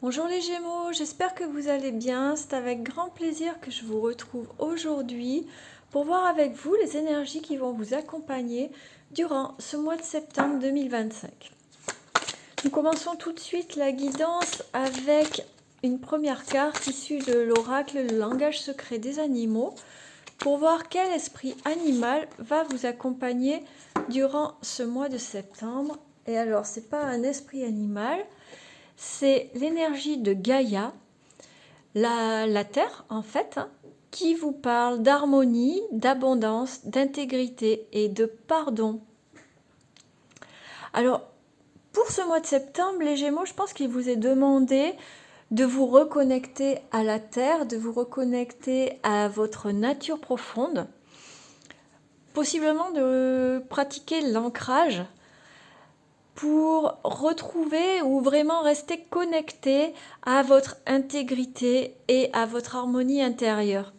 Bonjour les Gémeaux, j'espère que vous allez bien. C'est avec grand plaisir que je vous retrouve aujourd'hui pour voir avec vous les énergies qui vont vous accompagner durant ce mois de septembre 2025. Nous commençons tout de suite la guidance avec une première carte issue de l'oracle Le langage secret des animaux pour voir quel esprit animal va vous accompagner durant ce mois de septembre. Et alors, c'est pas un esprit animal, c'est l'énergie de Gaïa, la Terre en fait, qui vous parle d'harmonie, d'abondance, d'intégrité et de pardon. Alors, pour ce mois de septembre, les Gémeaux, je pense qu'il vous est demandé de vous reconnecter à la Terre, de vous reconnecter à votre nature profonde, possiblement de pratiquer l'ancrage pour retrouver ou vraiment rester connecté à votre intégrité et à votre harmonie intérieure.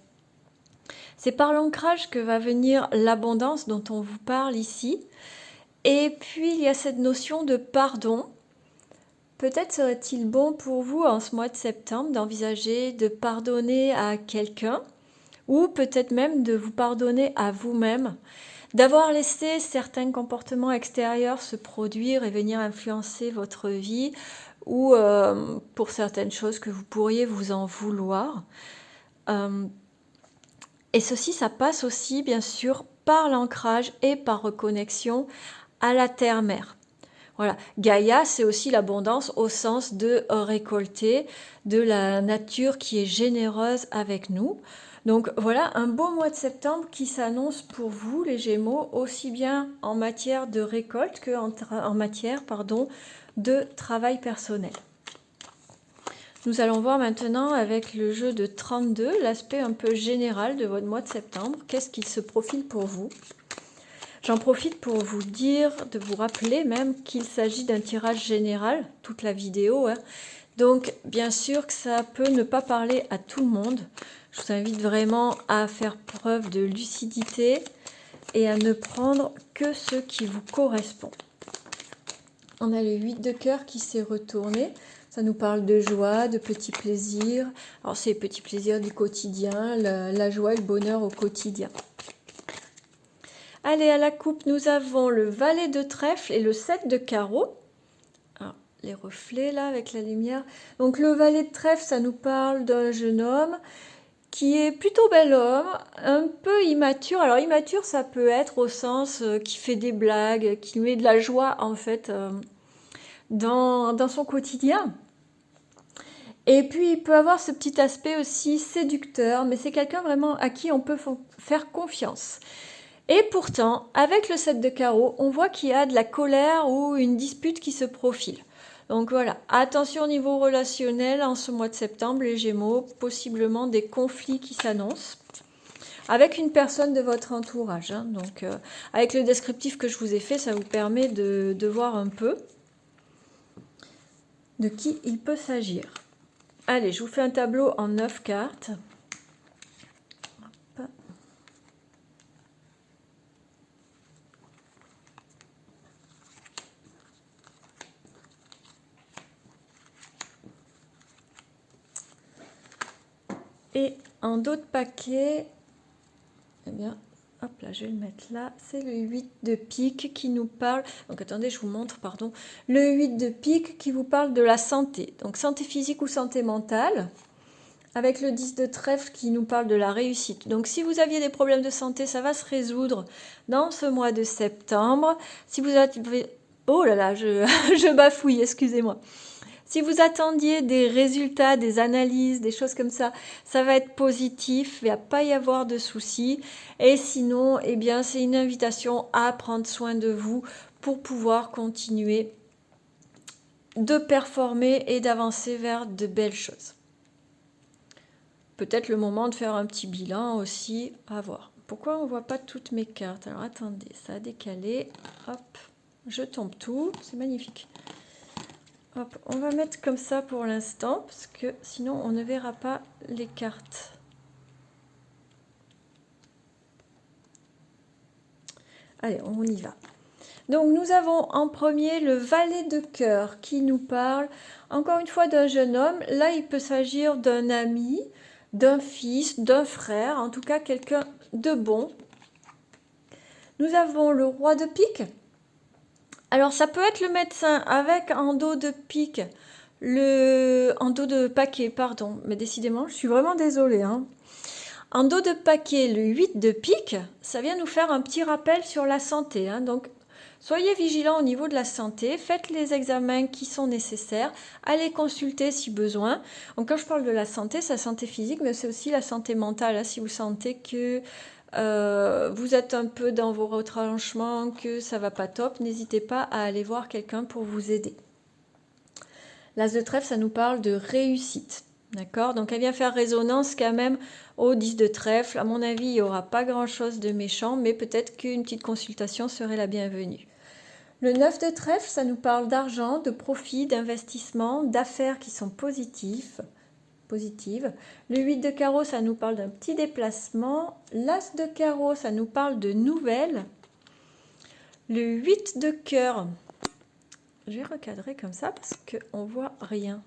C'est par l'ancrage que va venir l'abondance dont on vous parle ici. Et puis il y a cette notion de pardon. Peut-être serait-il bon pour vous en ce mois de septembre d'envisager de pardonner à quelqu'un ou peut-être même de vous pardonner à vous-même, d'avoir laissé certains comportements extérieurs se produire et venir influencer votre vie ou pour certaines choses que vous pourriez vous en vouloir. Et ceci, ça passe aussi bien sûr par l'ancrage et par reconnexion à la terre-mère. Voilà, Gaïa, c'est aussi l'abondance au sens de récolter, de la nature qui est généreuse avec nous. Donc voilà, un beau mois de septembre qui s'annonce pour vous, les Gémeaux, aussi bien en matière de récolte que en matière de travail personnel. Nous allons voir maintenant avec le jeu de 32 l'aspect un peu général de votre mois de septembre. Qu'est-ce qui se profile pour vous ? J'en profite pour vous dire, de vous rappeler même qu'il s'agit d'un tirage général, toute la vidéo. Donc, bien sûr que ça peut ne pas parler à tout le monde. Je vous invite vraiment à faire preuve de lucidité et à ne prendre que ce qui vous correspond. On a le 8 de cœur qui s'est retourné. Ça nous parle de joie, de petits plaisirs. Alors, c'est les petits plaisirs du quotidien, la joie et le bonheur au quotidien. Allez, à la coupe, nous avons le valet de trèfle et le 7 de carreau. Alors, les reflets là avec la lumière. Donc le valet de trèfle, ça nous parle d'un jeune homme qui est plutôt bel homme, un peu immature. Alors immature, ça peut être au sens qui fait des blagues, qui met de la joie en fait dans son quotidien. Et puis il peut avoir ce petit aspect aussi séducteur, mais c'est quelqu'un vraiment à qui on peut faire confiance. Et pourtant, avec le 7 de carreau, on voit qu'il y a de la colère ou une dispute qui se profile. Donc voilà, attention au niveau relationnel en ce mois de septembre, les Gémeaux, possiblement des conflits qui s'annoncent avec une personne de votre entourage. Donc avec le descriptif que je vous ai fait, ça vous permet de voir un peu de qui il peut s'agir. Allez, je vous fais un tableau en 9 cartes. Et en d'autres paquets, eh bien, hop là, je vais le mettre là. C'est le 8 de pique qui nous parle. Donc attendez, je vous montre, pardon. Le 8 de pique qui vous parle de la santé. Donc santé physique ou santé mentale. Avec le 10 de trèfle qui nous parle de la réussite. Donc si vous aviez des problèmes de santé, ça va se résoudre dans ce mois de septembre. Si vous avez... Oh là là, je bafouille, excusez-moi. Si vous attendiez des résultats, des analyses, des choses comme ça, ça va être positif, il ne va pas y avoir de soucis. Et sinon, eh bien, c'est une invitation à prendre soin de vous pour pouvoir continuer de performer et d'avancer vers de belles choses. Peut-être le moment de faire un petit bilan aussi, à voir. Pourquoi on ne voit pas toutes mes cartes? Alors attendez, ça a décalé. Hop, je tombe tout, c'est magnifique. Hop, on va mettre comme ça pour l'instant, parce que sinon on ne verra pas les cartes. Allez, on y va. Donc nous avons en premier le valet de cœur qui nous parle encore une fois d'un jeune homme. Là, il peut s'agir d'un ami, d'un fils, d'un frère, en tout cas quelqu'un de bon. Nous avons le roi de pique. Alors ça peut être le médecin avec en dos de pique, en dos de paquet, pardon. Mais décidément, je suis vraiment désolée, hein. En dos de paquet, le 8 de pique, ça vient nous faire un petit rappel sur la santé, hein. Donc, soyez vigilants au niveau de la santé, faites les examens qui sont nécessaires, allez consulter si besoin. Donc, quand je parle de la santé, c'est la santé physique, mais c'est aussi la santé mentale, hein. Si vous sentez que vous êtes un peu dans vos retranchements, que ça va pas top, n'hésitez pas à aller voir quelqu'un pour vous aider. L'as de trèfle, ça nous parle de réussite. D'accord? Donc elle vient faire résonance quand même au 10 de trèfle. À mon avis, il n'y aura pas grand-chose de méchant, mais peut-être qu'une petite consultation serait la bienvenue. Le 9 de trèfle, ça nous parle d'argent, de profit, d'investissement, d'affaires qui sont positives. Le 8 de carreau, ça nous parle d'un petit déplacement. L'as de carreau, ça nous parle de nouvelles. Le 8 de cœur, je vais recadrer comme ça parce qu'on ne voit rien.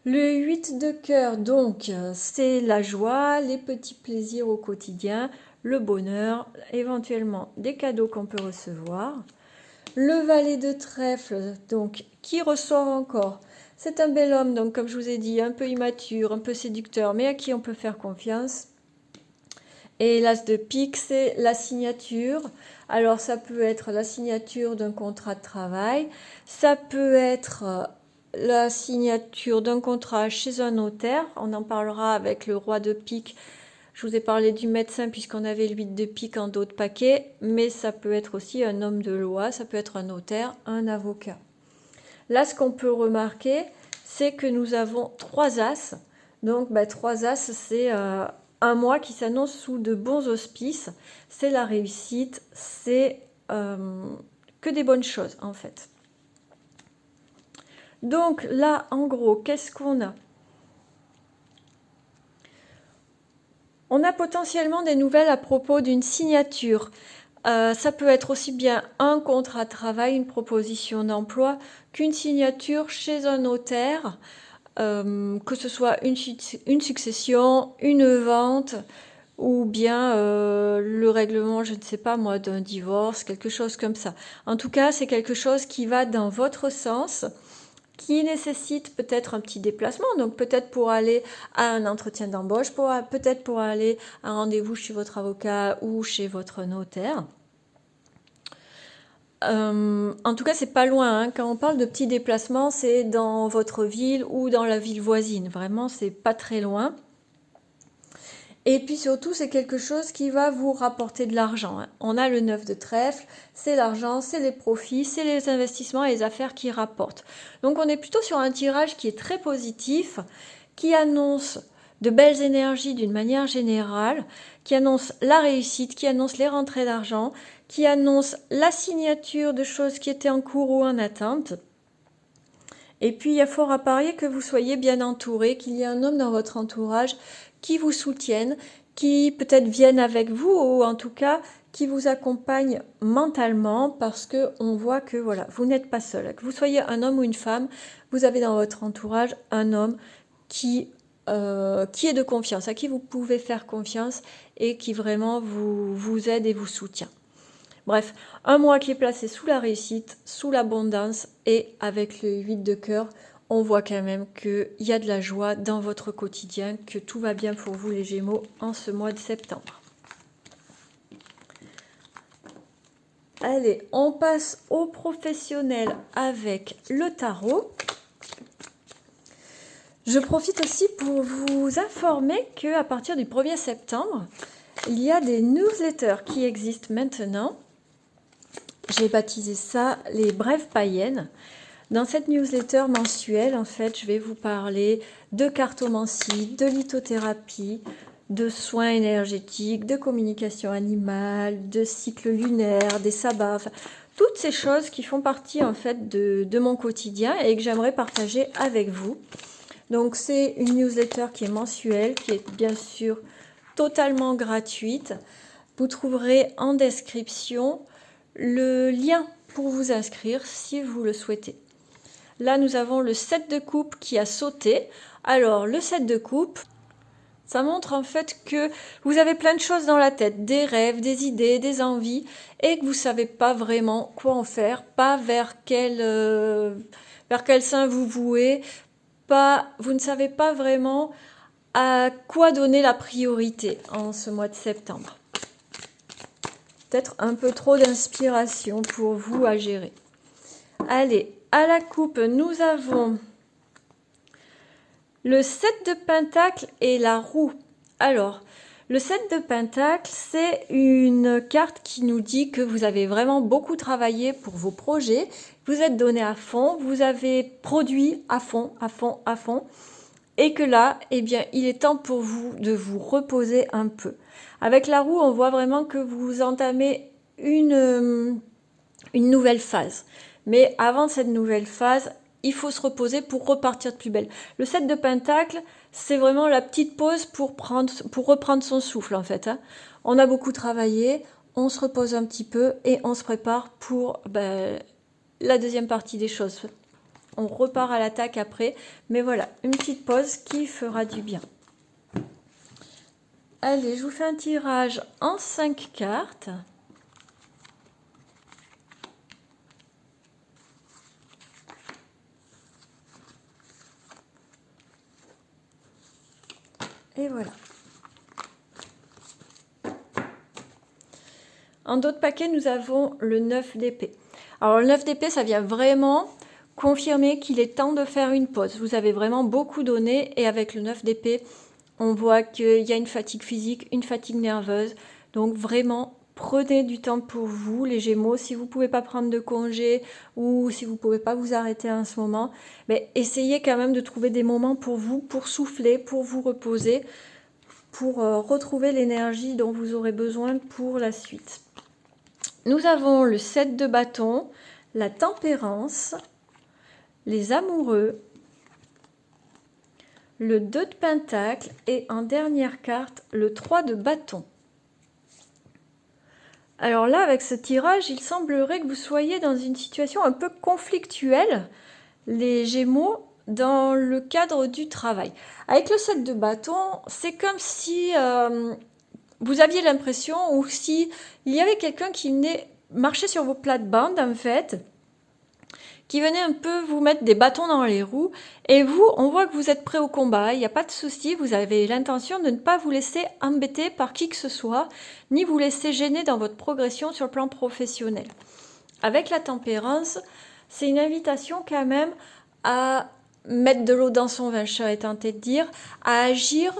Le 8 de cœur, donc, c'est la joie, les petits plaisirs au quotidien, le bonheur, éventuellement des cadeaux qu'on peut recevoir. Le valet de trèfle, donc, qui ressort encore. C'est un bel homme, donc, comme je vous ai dit, un peu immature, un peu séducteur, mais à qui on peut faire confiance. Et l'as de pique, c'est la signature. Alors, ça peut être la signature d'un contrat de travail, ça peut être la signature d'un contrat chez un notaire. On en parlera avec le roi de pique. Je vous ai parlé du médecin puisqu'on avait le 8 de pique en dos de paquet, mais ça peut être aussi un homme de loi, ça peut être un notaire, un avocat. Là, ce qu'on peut remarquer, c'est que nous avons 3 as. Donc, 3 as, c'est un mois qui s'annonce sous de bons auspices. C'est la réussite, c'est que des bonnes choses en fait. Donc là, en gros, qu'est-ce qu'on a? On a potentiellement des nouvelles à propos d'une signature. Ça peut être aussi bien un contrat de travail, une proposition d'emploi, qu'une signature chez un notaire, que ce soit une succession, une vente, ou bien le règlement, je ne sais pas moi, d'un divorce, quelque chose comme ça. En tout cas, c'est quelque chose qui va dans votre sens, qui nécessite peut-être un petit déplacement, donc peut-être pour aller à un entretien d'embauche, peut-être pour aller à un rendez-vous chez votre avocat ou chez votre notaire. En tout cas, c'est pas loin, hein. Quand on parle de petits déplacements, c'est dans votre ville ou dans la ville voisine. Vraiment, c'est pas très loin. Et puis surtout, c'est quelque chose qui va vous rapporter de l'argent, hein. On a le 9 de trèfle, c'est l'argent, c'est les profits, c'est les investissements et les affaires qui rapportent. Donc on est plutôt sur un tirage qui est très positif, qui annonce de belles énergies d'une manière générale, qui annonce la réussite, qui annonce les rentrées d'argent, qui annonce la signature de choses qui étaient en cours ou en attente. Et puis il y a fort à parier que vous soyez bien entouré, qu'il y ait un homme dans votre entourage qui vous soutiennent, qui peut-être viennent avec vous ou en tout cas qui vous accompagnent mentalement parce que on voit que voilà, vous n'êtes pas seul. Que vous soyez un homme ou une femme, vous avez dans votre entourage un homme qui est de confiance, à qui vous pouvez faire confiance et qui vraiment vous aide et vous soutient. Bref, un mois qui est placé sous la réussite, sous l'abondance et avec le 8 de cœur, on voit quand même qu'il y a de la joie dans votre quotidien, que tout va bien pour vous les Gémeaux en ce mois de septembre. Allez, on passe aux professionnels avec le tarot. Je profite aussi pour vous informer qu'à partir du 1er septembre, il y a des newsletters qui existent maintenant. J'ai baptisé ça les brèves païennes. Dans cette newsletter mensuelle, en fait, je vais vous parler de cartomancie, de lithothérapie, de soins énergétiques, de communication animale, de cycle lunaire, des sabbats, enfin, toutes ces choses qui font partie en fait de mon quotidien et que j'aimerais partager avec vous. Donc c'est une newsletter qui est mensuelle, qui est bien sûr totalement gratuite. Vous trouverez en description le lien pour vous inscrire si vous le souhaitez. Là, nous avons le 7 de coupe qui a sauté. Alors, le 7 de coupe, ça montre en fait que vous avez plein de choses dans la tête, des rêves, des idées, des envies, et que vous ne savez pas vraiment quoi en faire, pas vers quel sein vous vouez, vous ne savez pas vraiment à quoi donner la priorité en ce mois de septembre. Peut-être un peu trop d'inspiration pour vous à gérer. Allez, à la coupe, nous avons le 7 de Pentacle et la roue. Alors, le 7 de Pentacle, c'est une carte qui nous dit que vous avez vraiment beaucoup travaillé pour vos projets, vous êtes donné à fond, vous avez produit à fond, à fond, à fond, et que là, eh bien, il est temps pour vous de vous reposer un peu. Avec la roue, on voit vraiment que vous entamez une nouvelle phase. Mais avant cette nouvelle phase, il faut se reposer pour repartir de plus belle. Le 7 de Pentacle, c'est vraiment la petite pause pour reprendre son souffle en fait. On a beaucoup travaillé, on se repose un petit peu et on se prépare pour la deuxième partie des choses. On repart à l'attaque après, mais voilà, une petite pause qui fera du bien. Allez, je vous fais un tirage en 5 cartes. Et voilà. En d'autres paquets, nous avons le 9 d'épée. Alors le 9 d'épée, ça vient vraiment confirmer qu'il est temps de faire une pause. Vous avez vraiment beaucoup donné et avec le 9 d'épée, on voit qu'il y a une fatigue physique, une fatigue nerveuse. Donc vraiment, prenez du temps pour vous, les Gémeaux. Si vous ne pouvez pas prendre de congé ou si vous ne pouvez pas vous arrêter en ce moment, mais essayez quand même de trouver des moments pour vous, pour souffler, pour vous reposer, pour retrouver l'énergie dont vous aurez besoin pour la suite. Nous avons le 7 de bâton, la tempérance, les amoureux, le 2 de pentacle et en dernière carte, le 3 de bâton. Alors là, avec ce tirage, il semblerait que vous soyez dans une situation un peu conflictuelle, les Gémeaux, dans le cadre du travail. Avec le 7 de bâton, c'est comme si vous aviez l'impression ou si il y avait quelqu'un qui venait marcher sur vos plates-bandes en fait, qui venait un peu vous mettre des bâtons dans les roues et vous, on voit que vous êtes prêt au combat, il n'y a pas de souci, vous avez l'intention de ne pas vous laisser embêter par qui que ce soit, ni vous laisser gêner dans votre progression sur le plan professionnel. Avec la tempérance, c'est une invitation quand même à mettre de l'eau dans son vin, je serais tentée de dire, à agir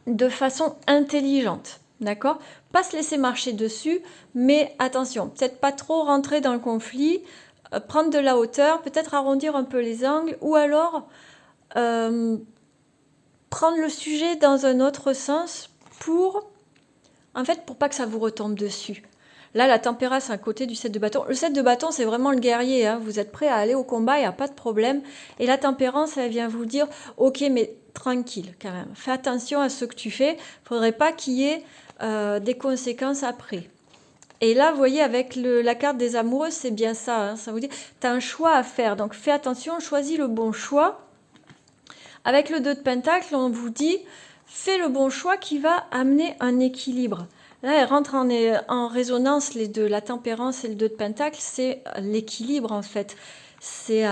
de façon intelligente, d'accord ? Pas se laisser marcher dessus, mais attention, peut-être pas trop rentrer dans le conflit, prendre de la hauteur, peut-être arrondir un peu les angles, ou alors prendre le sujet dans un autre sens pour pas que ça vous retombe dessus. Là, la tempérance à côté du 7 de bâton. Le 7 de bâton, c'est vraiment le guerrier. Hein. Vous êtes prêt à aller au combat, il n'y a pas de problème. Et la tempérance, elle vient vous dire, ok, mais tranquille quand même. Fais attention à ce que tu fais. Il ne faudrait pas qu'il y ait des conséquences après. Et là, vous voyez, avec la carte des amoureux, c'est bien ça. Hein. Ça vous dit, tu as un choix à faire. Donc, fais attention, choisis le bon choix. Avec le 2 de pentacle, on vous dit, fais le bon choix qui va amener un équilibre. Là, elle rentre en résonance, les deux, la tempérance et le 2 de pentacle, c'est l'équilibre en fait. C'est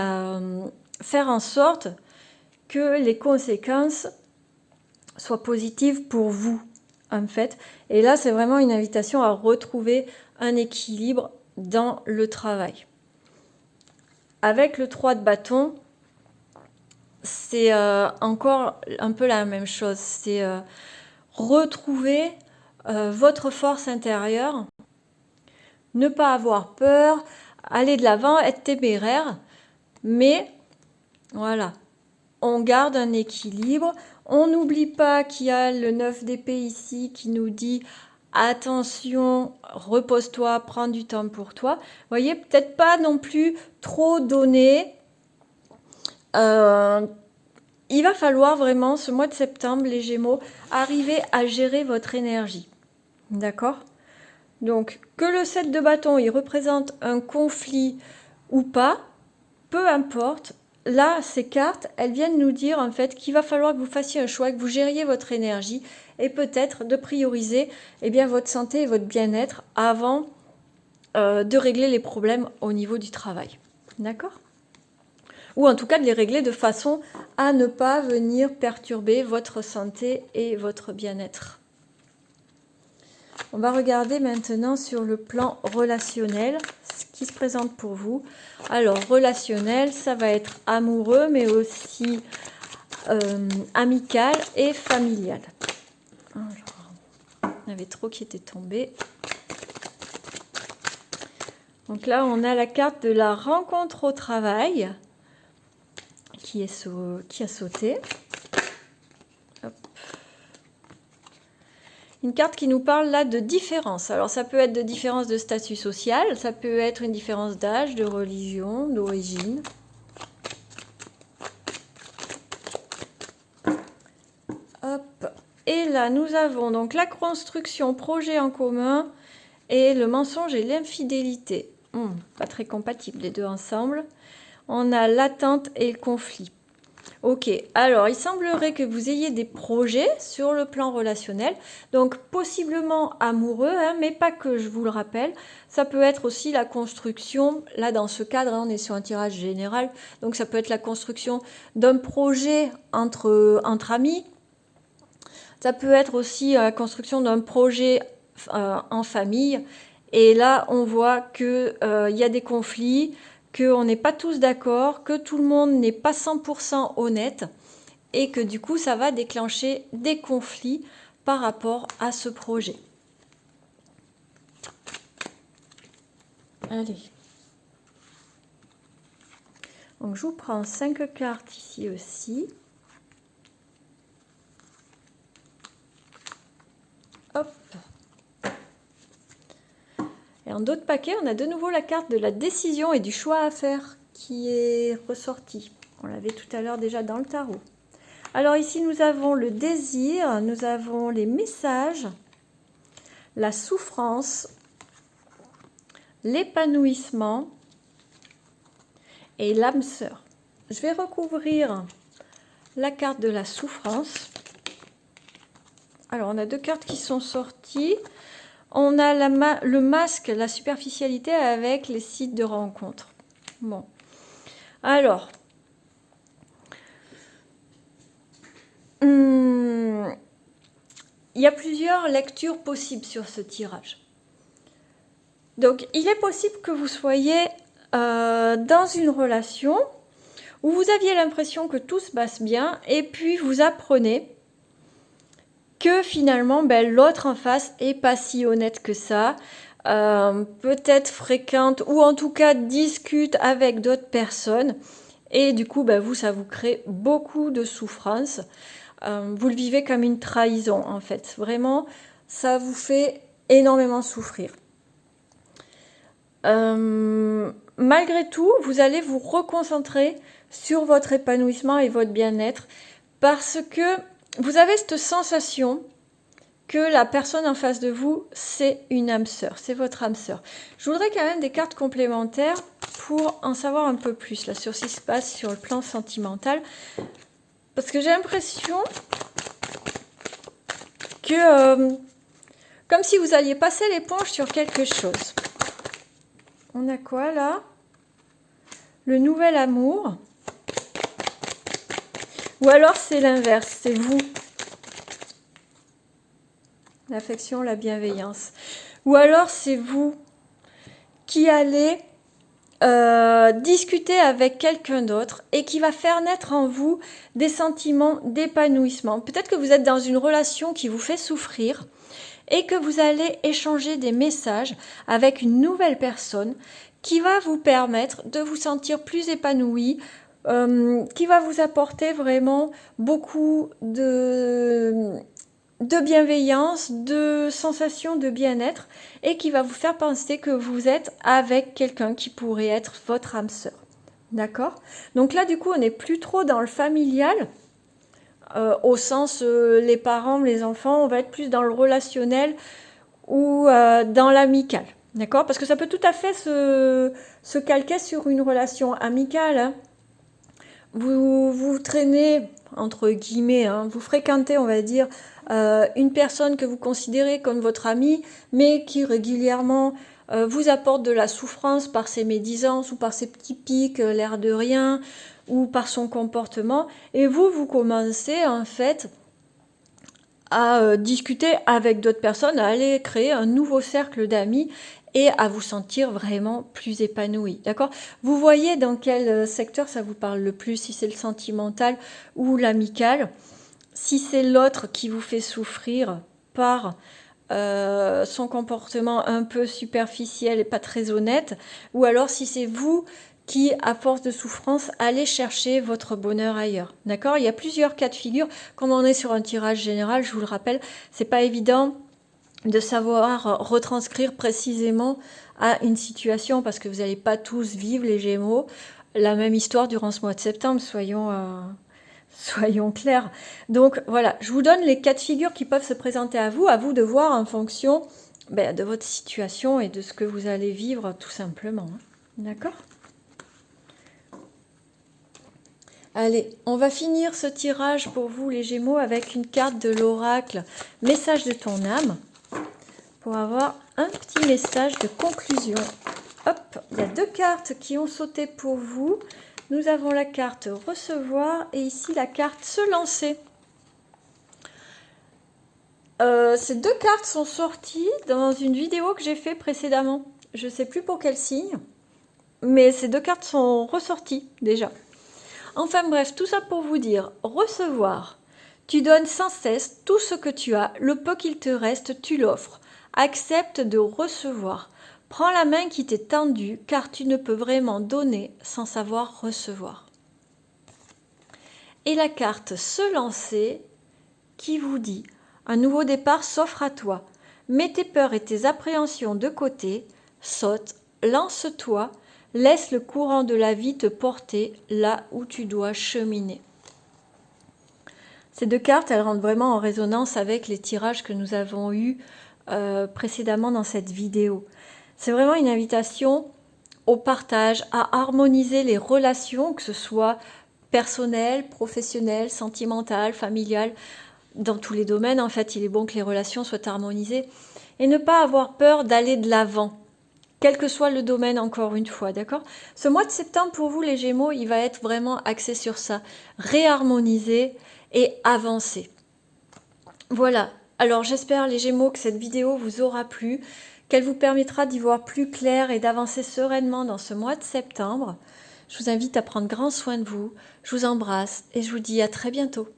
faire en sorte que les conséquences soient positives pour vous en fait. Et là, c'est vraiment une invitation à retrouver un équilibre dans le travail. Avec le 3 de bâton, c'est encore un peu la même chose. C'est retrouver votre force intérieure, ne pas avoir peur, aller de l'avant, être téméraire, mais voilà, on garde un équilibre. On n'oublie pas qu'il y a le 9 d'épée ici qui nous dit attention, repose-toi, prends du temps pour toi. Vous voyez, peut-être pas non plus trop donner. Il va falloir vraiment, ce mois de septembre, les Gémeaux, arriver à gérer votre énergie. D'accord ? Donc, que le 7 de bâton, il représente un conflit ou pas, peu importe. Là, ces cartes, elles viennent nous dire en fait qu'il va falloir que vous fassiez un choix, que vous gériez votre énergie et peut-être de prioriser votre santé et votre bien-être avant de régler les problèmes au niveau du travail. D'accord ? Ou en tout cas de les régler de façon à ne pas venir perturber votre santé et votre bien-être. On va regarder maintenant sur le plan relationnel ce qui se présente pour vous. Alors, relationnel, ça va être amoureux, mais aussi amical et familial. Alors, il y avait trop qui étaient tombés. Donc là, on a la carte de la rencontre au travail qui a sauté. Hop. Une carte qui nous parle là de différence. Alors ça peut être de différence de statut social, ça peut être une différence d'âge, de religion, d'origine. Hop. Et là, nous avons donc la construction, projet en commun et le mensonge et l'infidélité. Pas très compatibles les deux ensemble. On a l'attente et le conflit. Ok, alors il semblerait que vous ayez des projets sur le plan relationnel, donc possiblement amoureux, mais pas que, je vous le rappelle. Ça peut être aussi la construction, là dans ce cadre, on est sur un tirage général, donc ça peut être la construction d'un projet entre amis. Ça peut être aussi la construction d'un projet en famille. Et là, on voit qu'il y a des conflits, qu'on n'est pas tous d'accord, que tout le monde n'est pas 100% honnête et que du coup, ça va déclencher des conflits par rapport à ce projet. Allez. Donc, je vous prends 5 cartes ici aussi. Hop. Et en d'autres paquets, on a de nouveau la carte de la décision et du choix à faire qui est ressortie. On l'avait tout à l'heure déjà dans le tarot. Alors ici, nous avons le désir, nous avons les messages, la souffrance, l'épanouissement et l'âme sœur. Je vais recouvrir la carte de la souffrance. Alors, on a 2 cartes qui sont sorties. On a le masque, la superficialité avec les sites de rencontres. Bon. Alors, il y a plusieurs lectures possibles sur ce tirage. Donc, il est possible que vous soyez dans une relation où vous aviez l'impression que tout se passe bien et puis vous apprenez que finalement, l'autre en face est pas si honnête que ça, peut-être fréquente ou en tout cas discute avec d'autres personnes et du coup, vous, ça vous crée beaucoup de souffrance. Vous le vivez comme une trahison en fait. Vraiment, ça vous fait énormément souffrir. Malgré tout, vous allez vous reconcentrer sur votre épanouissement et votre bien-être parce que vous avez cette sensation que la personne en face de vous, c'est une âme sœur, c'est votre âme sœur. Je voudrais quand même des cartes complémentaires pour en savoir un peu plus là, sur ce qui se passe sur le plan sentimental. Parce que j'ai l'impression que, comme si vous alliez passer l'éponge sur quelque chose. On a quoi là? Le nouvel amour. Ou alors c'est l'inverse, c'est vous. L'affection, la bienveillance. Ou alors c'est vous qui allez discuter avec quelqu'un d'autre et qui va faire naître en vous des sentiments d'épanouissement. Peut-être que vous êtes dans une relation qui vous fait souffrir et que vous allez échanger des messages avec une nouvelle personne qui va vous permettre de vous sentir plus épanoui, qui va vous apporter vraiment beaucoup de bienveillance, de sensation de bien-être et qui va vous faire penser que vous êtes avec quelqu'un qui pourrait être votre âme sœur. D'accord? Donc là, du coup, on n'est plus trop dans le familial, au sens les parents, les enfants, on va être plus dans le relationnel ou dans l'amical. D'accord? Parce que ça peut tout à fait se calquer sur une relation amicale. Hein. Vous traînez, entre guillemets, hein, vous fréquentez, on va dire, une personne que vous considérez comme votre amie, mais qui régulièrement vous apporte de la souffrance par ses médisances ou par ses petits pics, l'air de rien, ou par son comportement. Et vous commencez en fait à discuter avec d'autres personnes, à aller créer un nouveau cercle d'amis et à vous sentir vraiment plus épanoui. D'accord? Vous voyez dans quel secteur ça vous parle le plus, si c'est le sentimental ou l'amical, si c'est l'autre qui vous fait souffrir par son comportement un peu superficiel et pas très honnête, ou alors si c'est vous qui, à force de souffrance, allez chercher votre bonheur ailleurs. D'accord? Il y a plusieurs cas de figure. Comme on est sur un tirage général, je vous le rappelle, c'est pas évident de savoir retranscrire précisément à une situation parce que vous n'allez pas tous vivre, les Gémeaux, la même histoire durant ce mois de septembre, soyons clairs. Donc voilà, je vous donne les cas de figure qui peuvent se présenter à vous de voir en fonction de votre situation et de ce que vous allez vivre tout simplement. Hein. D'accord? Allez, on va finir ce tirage pour vous les Gémeaux avec une carte de l'oracle, message de ton âme, pour avoir un petit message de conclusion. Hop, il y a 2 cartes qui ont sauté pour vous. Nous avons la carte recevoir et ici la carte se lancer. Ces 2 cartes sont sorties dans une vidéo que j'ai fait précédemment. Je ne sais plus pour quel signe, mais ces 2 cartes sont ressorties déjà. Enfin bref, tout ça pour vous dire, recevoir. Tu donnes sans cesse tout ce que tu as, le peu qu'il te reste, tu l'offres. Accepte de recevoir. Prends la main qui t'est tendue, car tu ne peux vraiment donner sans savoir recevoir. Et la carte se lancer qui vous dit, un nouveau départ s'offre à toi. Mets tes peurs et tes appréhensions de côté, saute, lance-toi, laisse le courant de la vie te porter là où tu dois cheminer. Ces 2 cartes, elles rentrent vraiment en résonance avec les tirages que nous avons eus précédemment dans cette vidéo. C'est vraiment une invitation au partage, à harmoniser les relations, que ce soit personnelles, professionnelles, sentimentales, familiales, dans tous les domaines. En fait, il est bon que les relations soient harmonisées et ne pas avoir peur d'aller de l'avant. Quel que soit le domaine, encore une fois, d'accord? Ce mois de septembre, pour vous, les Gémeaux, il va être vraiment axé sur ça. Réharmoniser et avancer. Voilà. Alors, j'espère, les Gémeaux, que cette vidéo vous aura plu, qu'elle vous permettra d'y voir plus clair et d'avancer sereinement dans ce mois de septembre. Je vous invite à prendre grand soin de vous. Je vous embrasse et je vous dis à très bientôt.